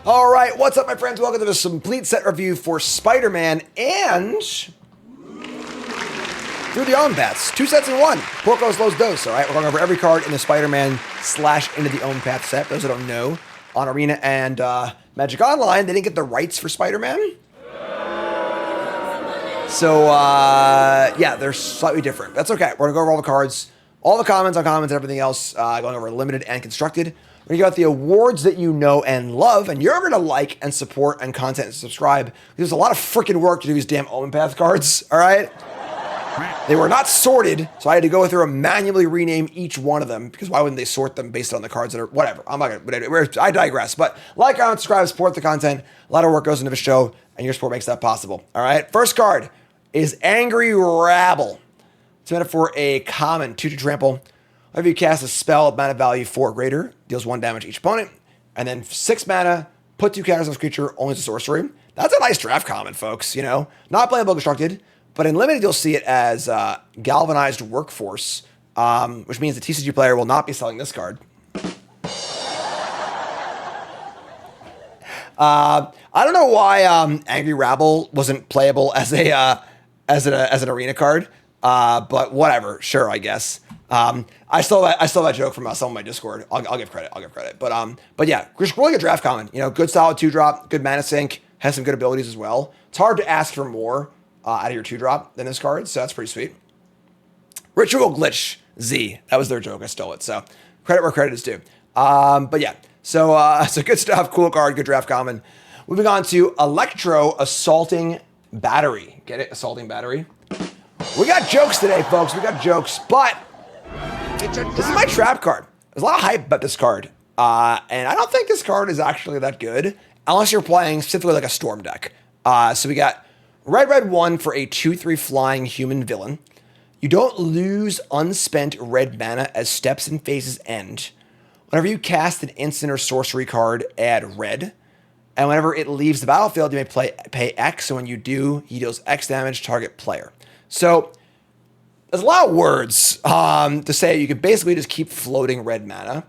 All right, what's up, my friends? Welcome to this complete set review for Spider-Man and through the Omenpaths. 2 sets in one. Porcos Los Dos, all right? We're going over every card in the Spider-Man / into the Omenpaths set. Those that don't know, on Arena and Magic Online, they didn't get the rights for Spider-Man. So, yeah, they're slightly different. That's okay. We're going to go over all the cards, all the commons, uncommons, and everything else, going over limited and constructed. We're going to go the awards that you know and love, and you're going to like and support and content and subscribe. There's a lot of freaking work to do these damn Omenpath cards, all right? They were not sorted, so I had to go through and manually rename each one of them, because why wouldn't they sort them based on the cards that are, whatever. I'm not going to, I digress. But like, comment, subscribe, support the content. A lot of work goes into the show, and your support makes that possible, all right? First card is Angry Rabble. It's meant for a common 2-2 trample. Whenever you cast a spell of mana value 4 or greater, deals 1 damage to each opponent. And then 6 mana, put 2 counters on this creature, only as a sorcery. That's a nice draft common, folks, you know? Not playable constructed, but in limited you'll see it as Galvanized Workforce, which means the TCG player will not be selling this card. I don't know why Angry Rabble wasn't playable as an arena card, but whatever, sure, I guess. I stole that joke from some of my Discord. I'll give credit. But yeah, really good draft common. You know, good solid 2-drop, good mana sink, has some good abilities as well. It's hard to ask for more out of your 2-drop than this card, so that's pretty sweet. Ritual Glitch Z, that was their joke. I stole it. So credit where credit is due. But yeah, so good stuff. Cool card, good draft common. Moving on to Electro Assaulting Battery. Get it? Assaulting Battery. We got jokes today, folks. We got jokes, but this is my trap card. There's a lot of hype about this card. And I don't think this card is actually that good, unless you're playing specifically like a Storm deck. So we got red 1 for a 2/3 flying human villain. You don't lose unspent red mana as steps and phases end. Whenever you cast an instant or sorcery card, add red. And whenever it leaves the battlefield, you may pay X. So when you do, he deals X damage to target player. So there's a lot of words to say. You can basically just keep floating red mana.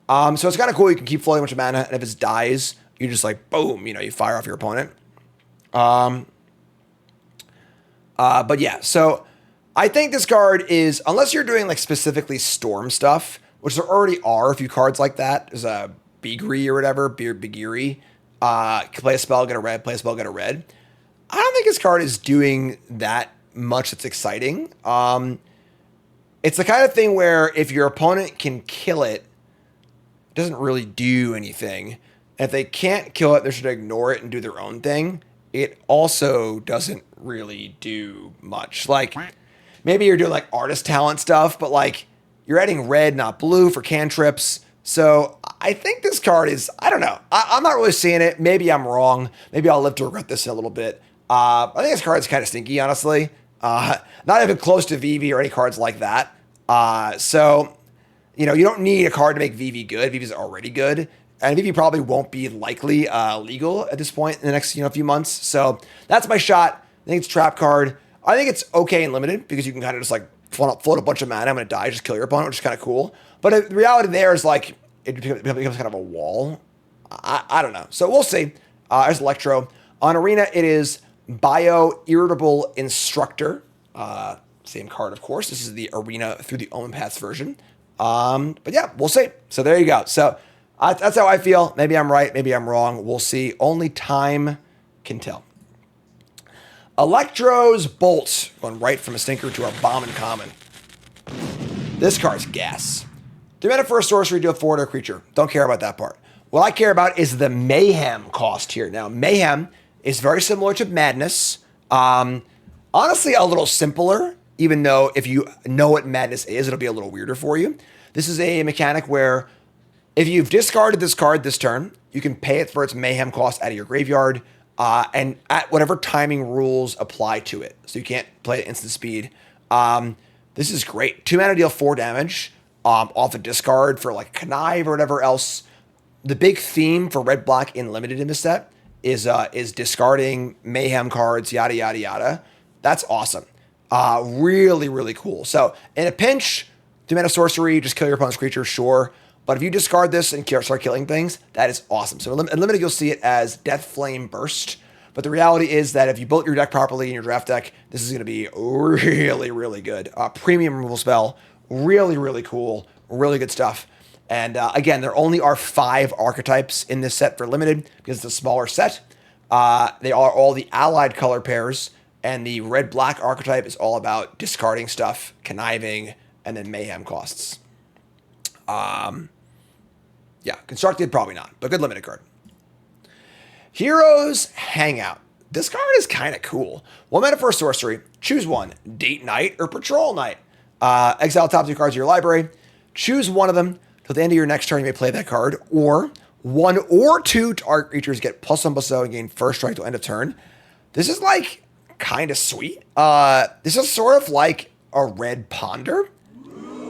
So it's kind of cool. You can keep floating a bunch of mana, and if it dies, you just like, boom, you know, you fire off your opponent. But yeah, so I think this card is, unless you're doing like specifically Storm stuff, which there already are a few cards like that. There's a Beagri or whatever, Beagri. Play a spell, get a red, play a spell, get a red. I don't think this card is doing that much that's exciting. It's the kind of thing where if your opponent can kill it, it doesn't really do anything. And if they can't kill it, they should ignore it and do their own thing. It also doesn't really do much. Like, maybe you're doing like artist talent stuff, but like you're adding red, not blue for cantrips. So I think this card is, I don't know. I'm not really seeing it. Maybe I'm wrong. Maybe I'll live to regret this in a little bit. I think this card is kind of stinky, honestly. Not even close to VV or any cards like that. So, you know, you don't need a card to make VV good. VV's already good. And VV probably won't be likely legal at this point in the next, few months. So that's my shot. I think it's a trap card. I think it's okay and limited because you can kind of just like float a bunch of mana. I'm going to die, just kill your opponent, which is kind of cool. But the reality there is like, it becomes kind of a wall. I don't know. So we'll see. There's Electro. On Arena, it is Bio-Irritable Instructor. Same card, of course. This is the Arena through the Omenpaths version. But yeah, we'll see. So there you go. So that's how I feel. Maybe I'm right. Maybe I'm wrong. We'll see. Only time can tell. Electro's Bolt. Going right from a stinker to a Bombin Common. This card's gas. 3 mana for a sorcery, deal 4 to a creature. Don't care about that part. What I care about is the Mayhem cost here. Now, Mayhem is very similar to Madness. Honestly, a little simpler, even though if you know what Madness is, it'll be a little weirder for you. This is a mechanic where if you've discarded this card this turn, you can pay it for its Mayhem cost out of your graveyard, and at whatever timing rules apply to it. So you can't play at instant speed. This is great. 2 mana, deal 4 damage. Off a discard for like Connive or whatever else. The big theme for red black in limited in this set is discarding Mayhem cards, yada yada yada. That's awesome. Really, really cool. So in a pinch, 2 mana sorcery, just kill your opponent's creature, sure. But if you discard this and start killing things, that is awesome. So in Limited, you'll see it as Death Flame Burst. But the reality is that if you built your deck properly in your draft deck, this is going to be really, really good. Premium removal spell, really, really cool, really good stuff. And again, there only are 5 archetypes in this set for Limited because it's a smaller set. They are all the allied color pairs, and the red-black archetype is all about discarding stuff, conniving, and then mayhem costs. Yeah, constructed, probably not, but good Limited card. Heroes Hangout. This card is kind of cool. 1 mana for a sorcery. Choose one. Date night or patrol night. Exile top 2 cards of your library. Choose one of them. Till the end of your next turn, you may play that card. Or 1 or 2 target creatures get +1/+0 and gain first strike till end of turn. This is like kind of sweet. This is sort of like a red Ponder.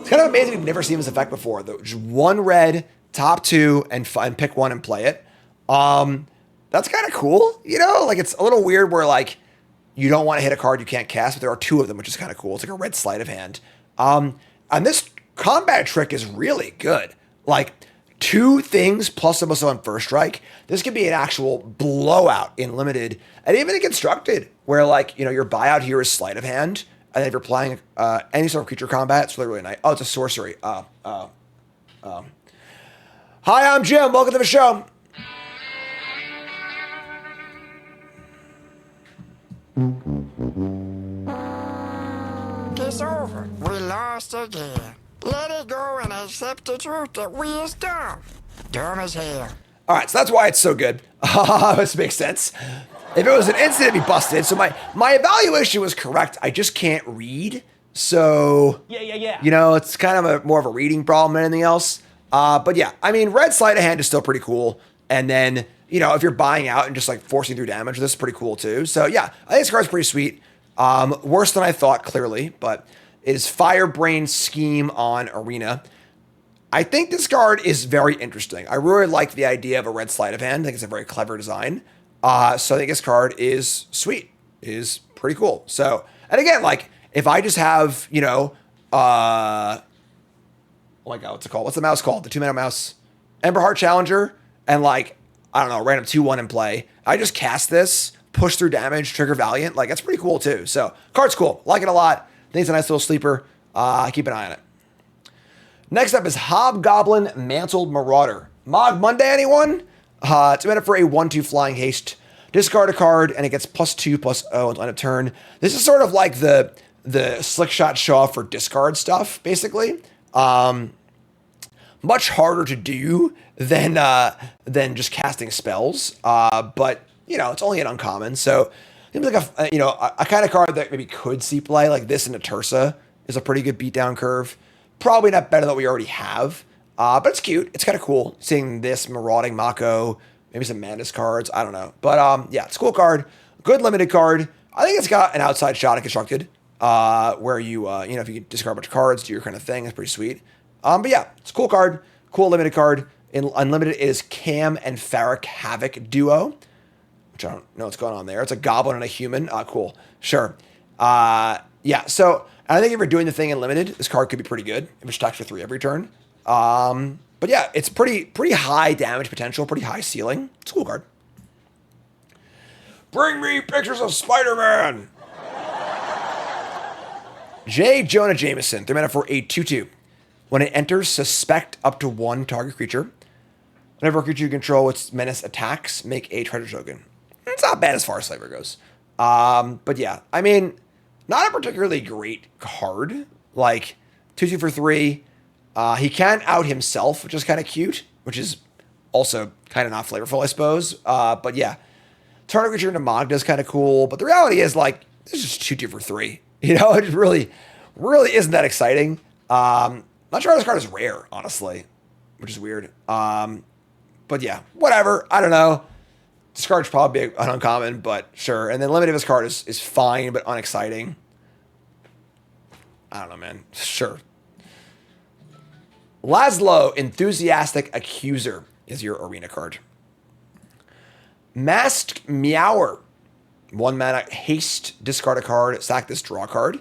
It's kind of amazing we've never seen this effect before. Though. Just 1 red, top 2, and pick 1 and play it. That's kind of cool, you know? Like, it's a little weird where, like, you don't want to hit a card you can't cast, but there are 2 of them, which is kind of cool. It's like a red sleight of hand. And this combat trick is really good. Like, 2 things +1/+0 on first strike. This could be an actual blowout in Limited. And even in Constructed, where, like, you know, your buyout here is sleight of hand. And then if you're playing any sort of creature combat, it's really, really nice. Oh, it's a sorcery. Hi, I'm Jim. Welcome to the show. It's over. We lost again. Let it go and accept the truth that we is dumb. Dumb as hell. All right, so that's why it's so good. This makes sense. If it was an instant, it'd be busted. So my evaluation was correct. I just can't read. So, Yeah. you know, it's kind of more of a reading problem than anything else. But yeah, I mean, red sleight of hand is still pretty cool. And then, you know, if you're buying out and just like forcing through damage, this is pretty cool too. So yeah, I think this card's pretty sweet. Worse than I thought, clearly, but it is Firebrain Scheme on Arena. I think this card is very interesting. I really like the idea of a red sleight of hand. I think it's a very clever design. So I think this card is sweet, is pretty cool. So, and again, like if I just have, you know, oh my God, what's it called? What's the mouse called? The 2-mana mouse, Emberheart Challenger, and like, I don't know, random 2/1 in play. I just cast this, push through damage, trigger Valiant. Like, that's pretty cool too. So, card's cool. Like it a lot. I think it's a nice little sleeper. Keep an eye on it. Next up is Hobgoblin Mantled Marauder. Mog Monday, anyone? It's meant for a 1/2 flying haste. Discard a card, and it gets +2/+0 until end of turn. This is sort of like the Slick Shot show off for discard stuff, basically. Much harder to do than just casting spells. But you know, it's only an uncommon, so seems like a kind of card that maybe could see play. Like this in a Tursa is a pretty good beatdown curve. Probably not better than what we already have, but it's cute. It's kind of cool seeing this Marauding Mako, maybe some Madness cards. I don't know, but yeah, it's a cool card. Good limited card. I think it's got an outside shot at Constructed, where you you know, if you can discard a bunch of cards, do your kind of thing. It's pretty sweet. But yeah, it's a cool card. Cool limited card. In Unlimited, it is Cam and Farrakh Havoc duo, which I don't know what's going on there. It's a goblin and a human. Cool. Sure. Yeah, so I think if you're doing the thing in Limited, this card could be pretty good. If it stacks for 3 every turn. But yeah, it's pretty high damage potential, pretty high ceiling. It's a cool card. Bring me pictures of Spider-Man! J. Jonah Jameson, 3 mana for a 2/2. When it enters, suspect up to 1 target creature. Whenever a creature you control its menace attacks, make a treasure token. It's not bad as far as flavor goes. But yeah, I mean, not a particularly great card. Like, 2/2 for 3. He can out himself, which is kind of cute, which is also kind of not flavorful, I suppose. But yeah, target creature into Magda is kind of cool. But the reality is, like, this is just 2/2 for 3. You know, it really isn't that exciting. Not sure this card is rare, honestly, which is weird. But yeah, whatever. I don't know. This card's probably an uncommon, but sure. And then limited of this card is fine, but unexciting. I don't know, man. Sure. Laszlo, Enthusiastic Accuser, is your arena card. Masked Meower. 1 mana haste, discard a card, sack this, draw a card.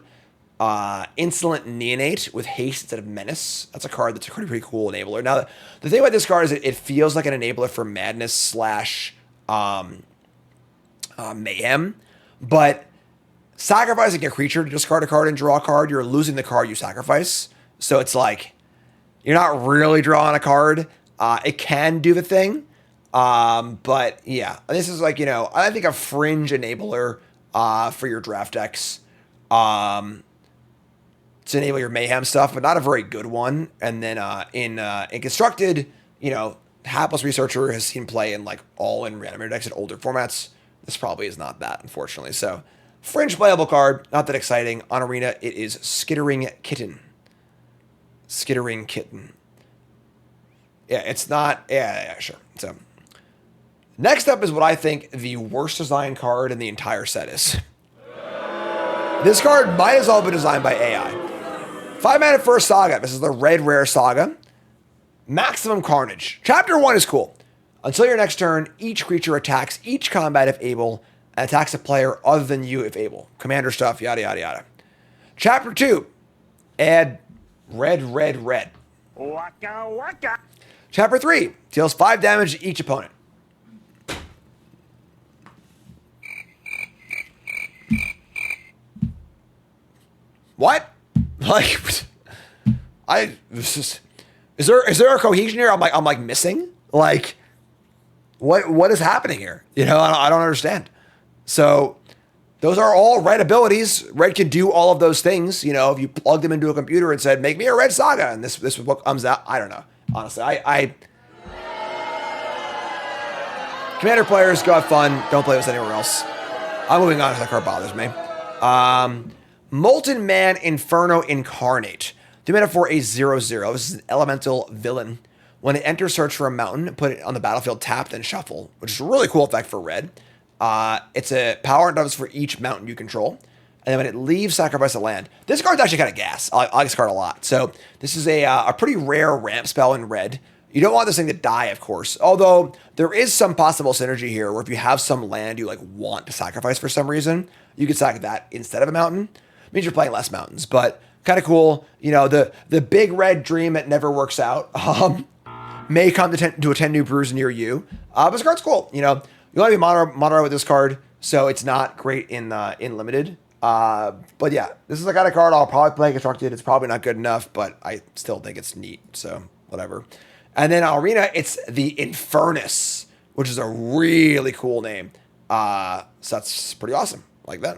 Insolent Neonate with haste instead of menace. That's a card that's a pretty cool enabler. Now, the thing about this card is it feels like an enabler for madness slash mayhem, but sacrificing a creature to discard a card and draw a card, you're losing the card you sacrifice. So it's like you're not really drawing a card. It can do the thing, but yeah, this is like, I think a fringe enabler for your draft decks. To enable your mayhem stuff, but not a very good one. And then in constructed, Hapless Researcher has seen play in like all in random decks in older formats. This probably is not that, unfortunately. So fringe playable card, not that exciting. On Arena, it is Skittering Kitten. Skittering Kitten. Yeah, it's not. Yeah, sure. So next up is what I think the worst design card in the entire set is. This card might as well have been designed by AI. 5 mana for a Saga. This is the red rare Saga. Maximum Carnage. Chapter 1 is cool. Until your next turn, each creature attacks each combat if able, and attacks a player other than you if able. Commander stuff, yada, yada, yada. Chapter 2. Add red. Waka waka. Chapter 3. Deals 5 damage to each opponent. What? Like, is there a cohesion here? I'm like missing. Like, what is happening here? I don't understand. So, those are all red abilities. Red can do all of those things. If you plug them into a computer and said, "Make me a red Saga," and this is what comes out. I don't know. Honestly, Commander players, go have fun. Don't play this anywhere else. I'm moving on because that card bothers me. Molten Man Inferno Incarnate. 2 mana for a 0/0. This is an elemental villain. When it enters, search for a mountain, put it on the battlefield, tap, then shuffle, which is a really cool effect for red. It's a power and does for each mountain you control. And then when it leaves, sacrifice a land. This card's actually kind of gas. I like this card a lot. So this is a pretty rare ramp spell in red. You don't want this thing to die, of course. Although there is some possible synergy here where if you have some land you want to sacrifice for some reason, you could sack that instead of a mountain. Means you're playing less mountains, but kind of cool. The big red dream that never works out may come to a 10 new brews near you. But this card's cool. You want to be mono with this card, so it's not great in limited. But yeah, this is the kind of card I'll probably play constructed. It's probably not good enough, but I still think it's neat. So whatever. And then Arena, it's the Infernus, which is a really cool name. So that's pretty awesome. Like that.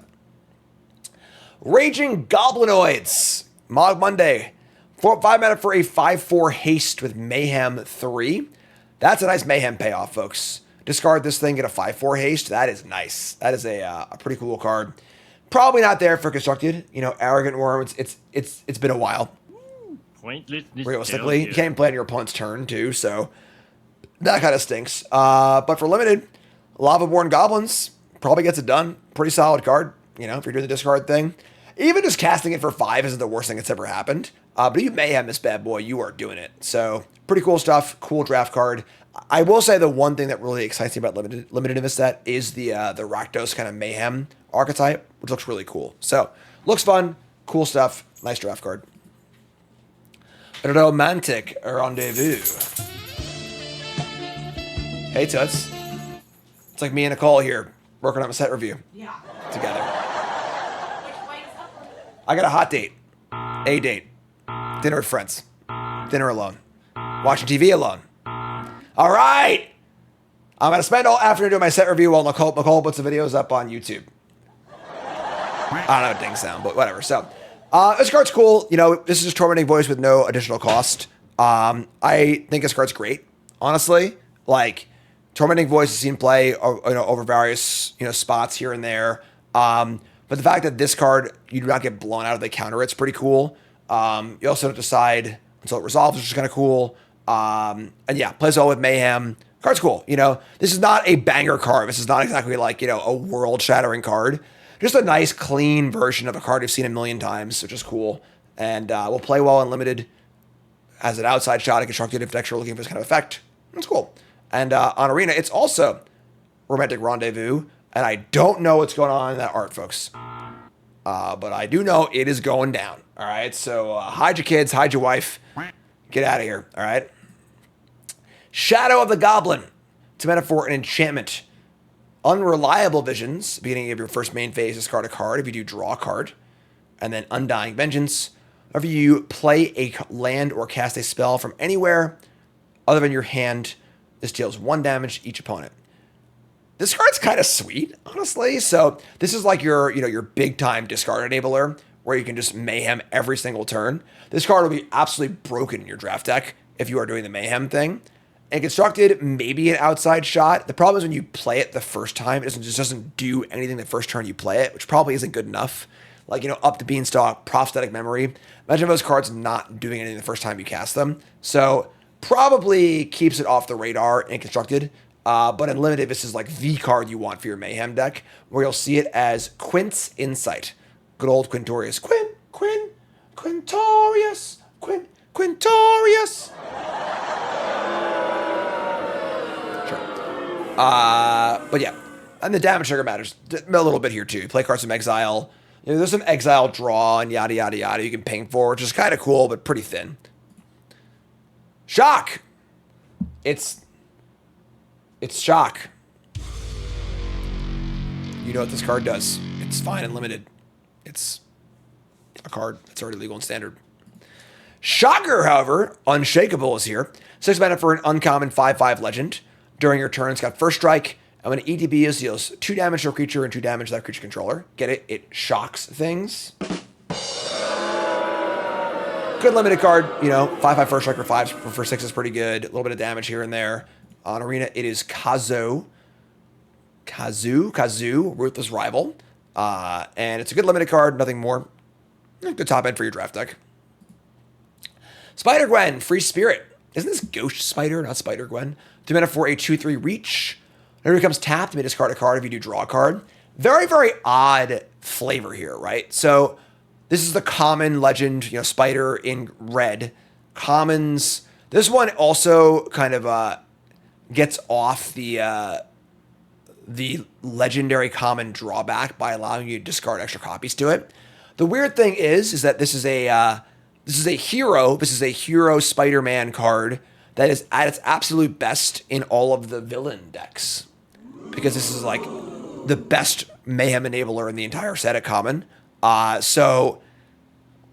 Raging Goblinoids. Mog Monday. 5 mana for a 5/4 haste with Mayhem 3. That's a nice Mayhem payoff, folks. Discard this thing, get a 5/4 haste. That is nice. That is a pretty cool card. Probably not there for constructed. Arrogant Worm. It's been a while. Realistically, you can't even play on your opponent's turn too, so that kind of stinks. But for limited, Lava-Born Goblins probably gets it done. Pretty solid card. If you're doing the discard thing. Even just casting it for 5 isn't the worst thing that's ever happened. But you Mayhem this bad boy, you are doing it. So pretty cool stuff. Cool draft card. I will say the one thing that really excites me about limited in this set is the Rakdos kind of Mayhem archetype, which looks really cool. So looks fun. Cool stuff. Nice draft card. Romantic Rendezvous. Hey, Toots. It's like me and Nicole here working on a set review. Yeah. Together. I got a hot date. A date. Dinner with friends. Dinner alone. Watching TV alone. All right. I'm going to spend all afternoon doing my set review while Nicole puts the videos up on YouTube. I don't know, ding sound, but whatever. So, this card's cool. This is just Tormenting Voice with no additional cost. I think this card's great, honestly. Tormenting Voice is seen play over various spots here and there. But the fact that this card, you do not get blown out of the counter, it's pretty cool. You also don't decide until it resolves, which is kind of cool. And yeah, plays well with Mayhem. Card's cool. This is not a banger card. This is not exactly a world-shattering card. Just a nice, clean version of a card you've seen a million times, which is cool. And will play well in limited as an outside shot and constructed if decks are looking for this kind of effect. It's cool. And on Arena, it's also Romantic Rendezvous. And I don't know what's going on in that art, folks. But I do know it is going down. All right, so hide your kids, hide your wife. Get out of here, all right? Shadow of the Goblin. It's a metaphor, an enchantment. Unreliable Visions. Beginning of your first main phase, discard a card. If you do, draw a card. And then Undying Vengeance. Whenever you play a land or cast a spell from anywhere other than your hand, this deals 1 damage to each opponent. This card's kind of sweet, honestly. So this is like your big time discard enabler where you can just mayhem every single turn. This card will be absolutely broken in your draft deck if you are doing the mayhem thing. And constructed, maybe an outside shot. The problem is when you play it the first time, it just doesn't do anything the first turn you play it, which probably isn't good enough. Like, up the beanstalk, prosthetic memory. Imagine those cards not doing anything the first time you cast them. So probably keeps it off the radar in constructed. But in limited, this is like the card you want for your mayhem deck, where you'll see it as Quint's Insight. Good old Quintorius. Quintorius. Quintorius. Sure. But yeah. And the damage trigger matters a little bit here too. You play cards from exile. There's some exile draw and yada, yada, yada you can ping for, which is kind of cool, but pretty thin. Shock. It's Shock. You know what this card does. It's fine and limited. It's a card that's already legal and standard. Shocker, however, Unshakable is here. 6 mana for an uncommon 5/5 legend. During your turn, it's got first strike. And when ETB is, deals 2 damage to a creature and 2 damage to that creature controller. Get it? It shocks things. Good limited card. 5/5 first strike for 5 for 6 is pretty good. A little bit of damage here and there. On Arena, it is Kazu, Ruthless Rival. And it's a good limited card, nothing more. Good top end for your draft deck. Spider Gwen, Free Spirit. Isn't this Ghost Spider, not Spider Gwen? 2 mana for a 2/3 reach. Whenever it becomes tapped, you may discard a card if you do draw a card. Very, very odd flavor here, right? So this is the common legend, Spider in red. Commons. This one also kind of gets off the legendary common drawback by allowing you to discard extra copies to it. The weird thing is that this is a hero. This is a hero Spider-Man card that is at its absolute best in all of the villain decks, because this is like the best mayhem enabler in the entire set at common. So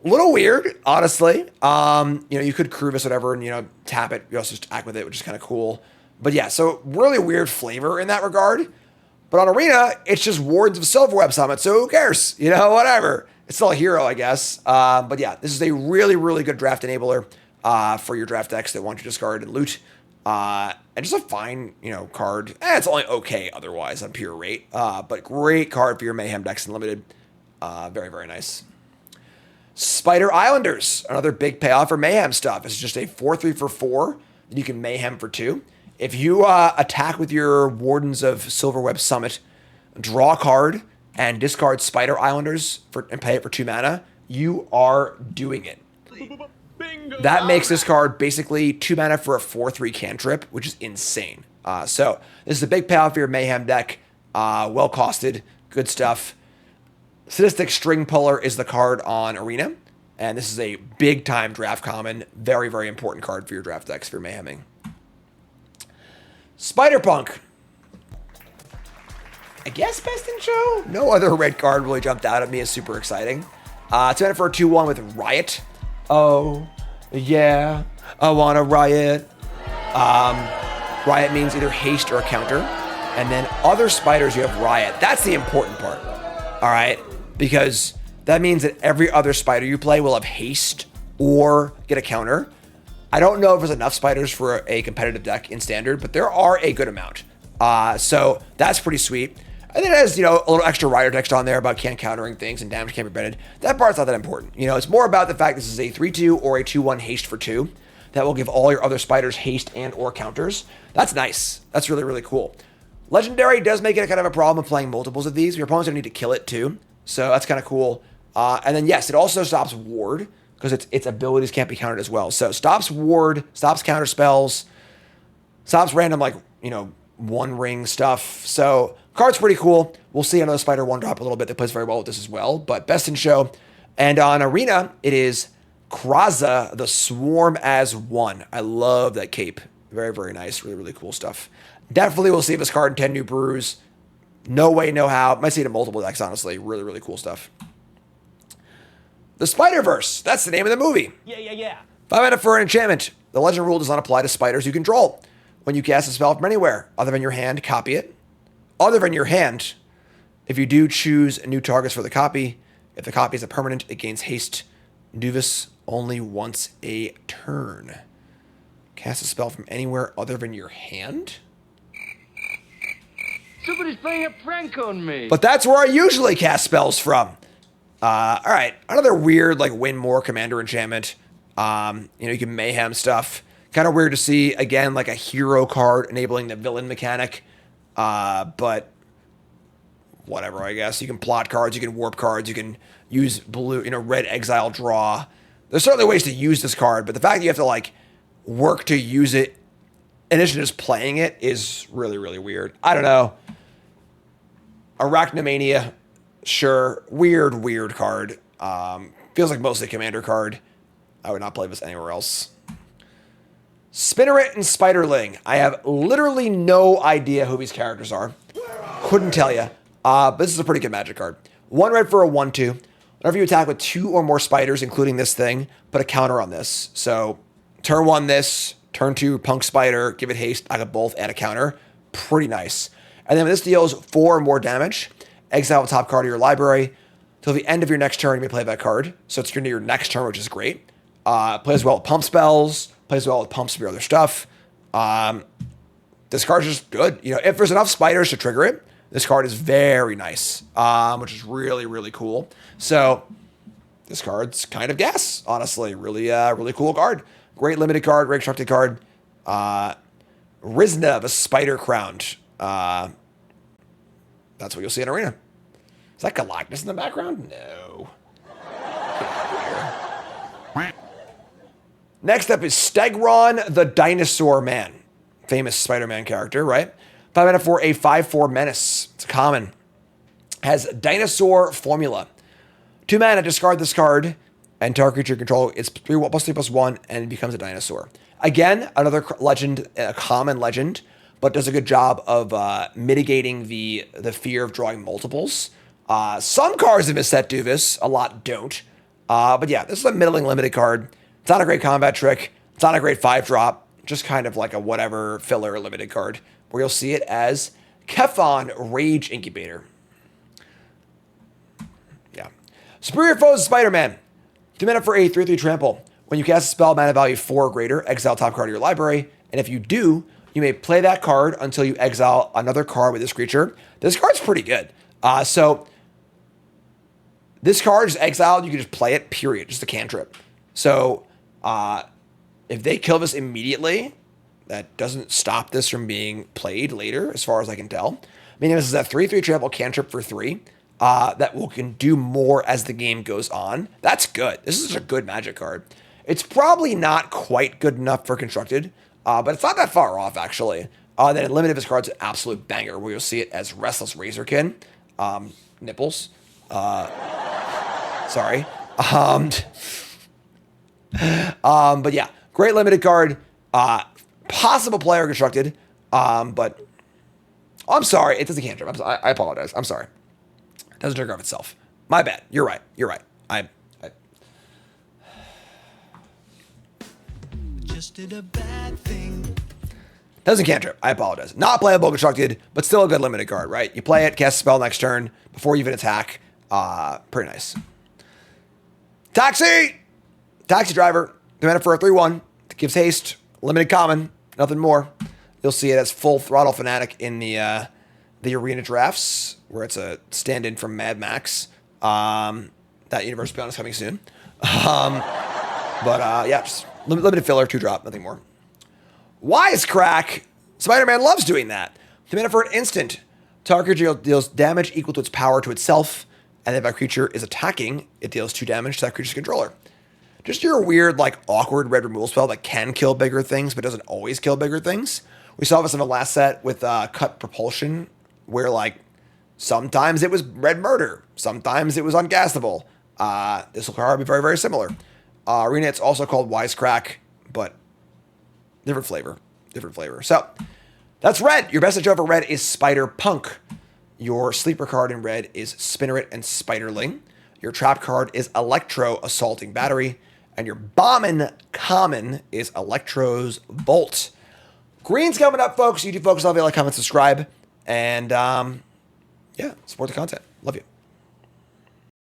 a little weird, honestly. You could crew this, whatever, and tap it. You also just act with it, which is kind of cool. But yeah, so really weird flavor in that regard. But on Arena, it's just Wards of Silverweb Summit, so who cares? Whatever. It's still a hero, I guess. But yeah, this is a really, really good draft enabler for your draft decks that want to discard and loot. And just a fine, card. It's only okay otherwise on pure rate. But great card for your Mayhem decks and limited. Very, very nice. Spider Islanders, another big payoff for Mayhem stuff. It's just a 4/3 for 4 that you can Mayhem for 2. If you attack with your Wardens of Silverweb Summit, draw a card, and discard Spider Islanders and pay it for 2 mana, you are doing it. Bingo. That makes this card basically 2 mana for a 4/3 cantrip, which is insane. So this is a big payoff for your Mayhem deck. Well costed, good stuff. Sadistic String Puller is the card on Arena, and this is a big time draft common. Very, very important card for your draft decks for Mayheming. Spider-Punk. I guess best in show? No other red card really jumped out at me as super exciting. 2 mana for a 2/1 with Riot. Oh, yeah, I want to riot. Riot means either haste or a counter. And then other spiders, you have Riot. That's the important part, all right? Because that means that every other spider you play will have haste or get a counter. I don't know if there's enough spiders for a competitive deck in Standard, but there are a good amount. So that's pretty sweet. And then it has, a little extra rider text on there about can't countering things and damage can't be prevented. That part's not that important. It's more about the fact this is a 3/2 or a 2/1 haste for 2 that will give all your other spiders haste and or counters. That's nice. That's really, really cool. Legendary does make it kind of a problem of playing multiples of these. Your opponent's going to need to kill it too. So that's kind of cool. And then, yes, it also stops ward because its abilities can't be countered as well. So stops ward, stops counter spells, stops random, one ring stuff. So Card's pretty cool. We'll see another Spider 1-drop a little bit that plays very well with this as well, but best in show. And on Arena, it is Kraza, the Swarm as One. I love that cape. Very, very nice. Really, really cool stuff. Definitely will see this card in 10 new brews. No way, no how. Might see it in multiple decks, honestly. Really, really cool stuff. The Spider-Verse. That's the name of the movie. Yeah. 5 mana for an enchantment. The legend rule does not apply to spiders you control. When you cast a spell from anywhere other than your hand, copy it. Other than your hand, if you do, choose new targets for the copy. If the copy is a permanent, it gains haste. Do this only once a turn. Cast a spell from anywhere other than your hand? Somebody's playing a prank on me. But that's where I usually cast spells from. All right, another weird, like, win more commander enchantment. You can mayhem stuff. Kind of weird to see, again, like a hero card enabling the villain mechanic. But whatever, I guess. You can plot cards, you can warp cards, you can use blue, red exile draw. There's certainly ways to use this card, but the fact that you have to, like, work to use it in addition to just playing it is really, really weird. I don't know. Arachnomania, sure. Weird card. Feels like mostly a commander card. I would not play this anywhere else. Spinneret and Spiderling. I have literally no idea who these characters are. Couldn't tell you. But this is a pretty good Magic card. 1 red for a 1/2. Whenever you attack with 2 or more spiders, including this thing, put a counter on this. So turn 1 this, turn 2 Punk Spider, give it haste, I got both, add a counter. Pretty nice. And then when this deals 4 or more damage, exile the top card of your library. Till the end of your next turn, you may play that card. So it's going to your next turn, which is great. Plays well with pump spells, plays well with pumps for your other stuff. This card's just good. If there's enough spiders to trigger it, this card is very nice, which is really, really cool. So this card's kind of gas, honestly. Really, really cool card. Great limited card, great constructed card. Rizna, the Spider Crowned. That's what you'll see in Arena. Is that Galactus in the background? No. Next up is Stegron, the Dinosaur Man. Famous Spider-Man character, right? 5 mana for a 5/4 menace. It's common. Has Dinosaur Formula. 2 mana, discard this card, and target creature you control, it's 3+3/+1, and it becomes a dinosaur. Again, another legend, a common legend, but does a good job of mitigating the fear of drawing multiples. Some cards in this set do this, a lot don't. But yeah, this is a middling limited card. It's not a great combat trick. It's not a great 5-drop. Just kind of like a whatever filler limited card, where you'll see it as Kefon Rage Incubator. Yeah. Superior Foes Spider-Man. 2 mana for a 3/3 trample. When you cast a spell, mana value 4 or greater, exile top card of your library. And if you do, you may play that card until you exile another card with this creature. This card's pretty good. So this card is exiled. You can just play it, period. Just a cantrip. So if they kill this immediately, that doesn't stop this from being played later, as far as I can tell. I mean, this is a 3/3 trample cantrip for 3 that can do more as the game goes on. That's good. This is a good Magic card. It's probably not quite good enough for constructed, but it's not that far off, actually. Then in limited, this card's an absolute banger, where you'll see it as Restless Razorkin. Nipples. Sorry. But yeah, great limited card. Possible player constructed. But I'm sorry, it doesn't cantrip. I apologize. I'm sorry. It doesn't trigger off itself. My bad. You're right. I just did a bad thing. Doesn't cantrip. I apologize. Not playable constructed, but still a good limited card, right? You play it, cast a spell next turn before you even attack. Pretty nice. Taxi Driver. 2 mana for a 3/1. Gives haste. Limited common. Nothing more. You'll see it as Full Throttle Fanatic in the arena drafts, where it's a stand-in from Mad Max. That universe, to be honest, coming soon. Yeah, just limited filler, 2-drop, nothing more. Wisecrack. Spider-Man loves doing that. 2 mana for an instant. Target creature deals damage equal to its power to itself, and if that creature is attacking, it deals 2 damage to that creature's controller. Just your weird, like, awkward red removal spell that can kill bigger things, but doesn't always kill bigger things. We saw this in the last set with Cut Propulsion, where, like, Sometimes it was Red Murder. Sometimes it was Ungassable. This will probably be very, very similar. Arena, it's also called Wisecrack, but different flavor. Different flavor. So, that's red. Your best over red is Spider Punk. Your sleeper card in red is Spinneret and Spiderling. Your trap card is Electro Assaulting Battery. And your Bombin Common is Electro's Volt. Green's coming up, folks. YouTube folks, love you. Like, comment, subscribe. And, yeah, support the content. Love you.